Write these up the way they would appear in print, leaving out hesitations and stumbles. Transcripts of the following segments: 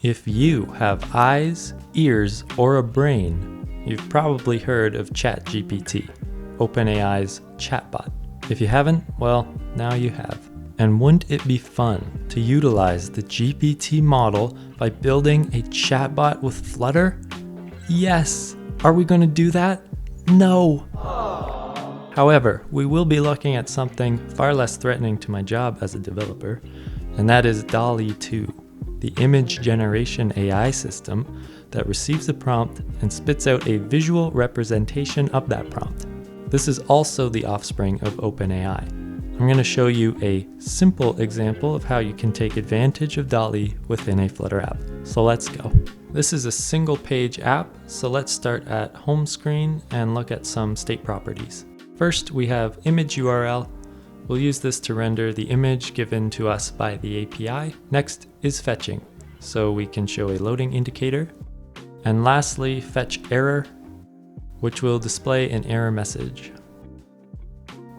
If you have eyes, ears, or a brain, you've probably heard of ChatGPT, OpenAI's chatbot. If you haven't, well, now you have. And wouldn't it be fun to utilize the GPT model by building a chatbot with Flutter? Yes! Are we going to do that? No! However, we will be looking at something far less threatening to my job as a developer, and that is DALL-E 2. The image generation AI system that receives a prompt and spits out a visual representation of that prompt. This is also the offspring of OpenAI. I'm going to show you a simple example of how you can take advantage of DALL-E within a Flutter app. So let's go. This is a single page app, so let's start at home screen and look at some state properties. First, we have image URL. We'll use this to render the image given to us by the API. Next is fetching, so we can show a loading indicator. And lastly, fetch error, which will display an error message.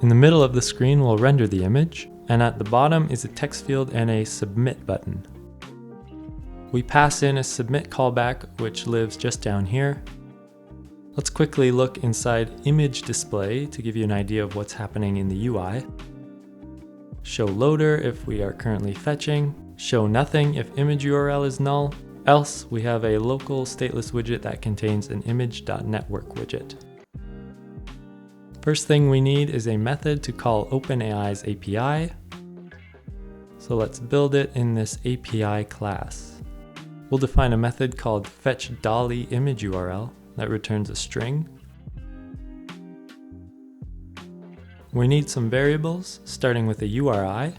In the middle of the screen, we'll render the image, and at the bottom is a text field and a submit button. We pass in a submit callback, which lives just down here. Let's quickly look inside image display to give you an idea of what's happening in the UI. Show loader if we are currently fetching, show nothing if image URL is null, else we have a local stateless widget that contains an image.network widget. First thing we need is a method to call OpenAI's API. So let's build it in this API class. We'll define a method called fetch DALL-E image URL that returns a string. We need some variables, starting with a URI,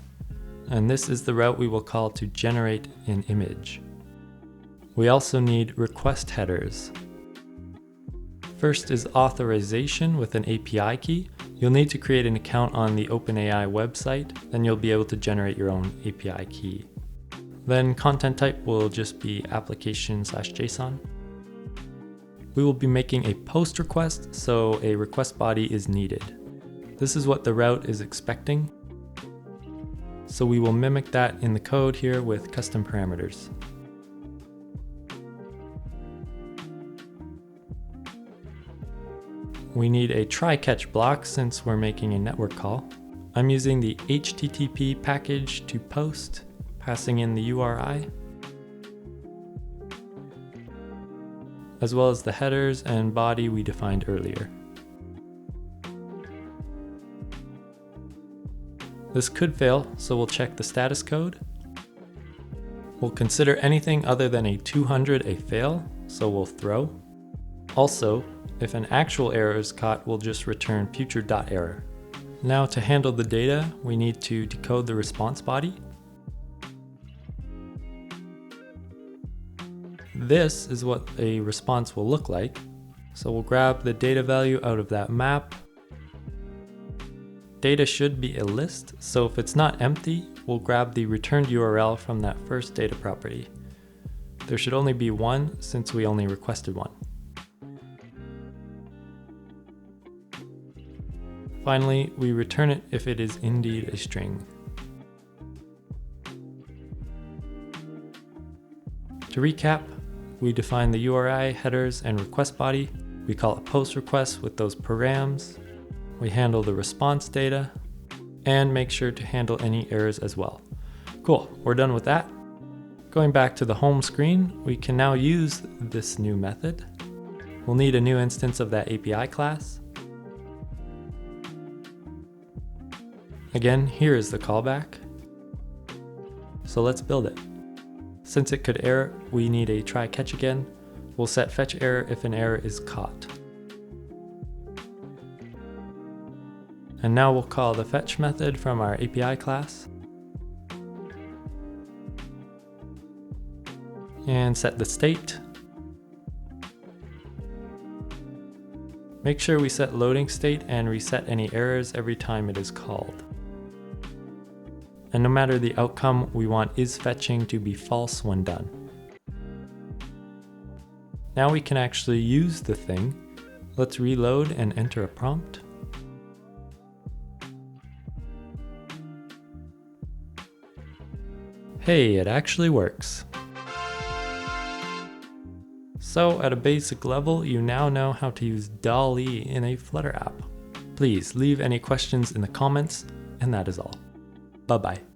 and this is the route we will call to generate an image. We also need request headers. First is authorization with an API key. You'll need to create an account on the OpenAI website, then you'll be able to generate your own API key. Then content type will just be application/JSON. We will be making a post request, so a request body is needed. This is what the route is expecting. So we will mimic that in the code here with custom parameters. We need a try-catch block since we're making a network call. I'm using the HTTP package to post, passing in the URI, as well as the headers and body we defined earlier. This could fail, so we'll check the status code. We'll consider anything other than a 200 a fail, so we'll throw. Also, if an actual error is caught, we'll just return future.error. Now to handle the data, we need to decode the response body. This is what a response will look like. So we'll grab the data value out of that map. Data should be a list, so if it's not empty, we'll grab the returned URL from that first data property. There should only be one since we only requested one. Finally, we return it if it is indeed a string. To recap, we define the URI, headers, and request body. We call a post request with those params. We handle the response data and make sure to handle any errors as well. Cool, we're done with that. Going back to the home screen, we can now use this new method. We'll need a new instance of that API class. Again, here is the callback. So let's build it. Since it could error, we need a try catch again. We'll set fetch error if an error is caught. And now we'll call the fetch method from our API class. And set the state. Make sure we set loading state and reset any errors every time it is called. And no matter the outcome, we want isFetching to be false when done. Now we can actually use the thing. Let's reload and enter a prompt. Hey, it actually works. So at a basic level, you now know how to use DALL-E in a Flutter app. Please leave any questions in the comments, and that is all. Bye-bye.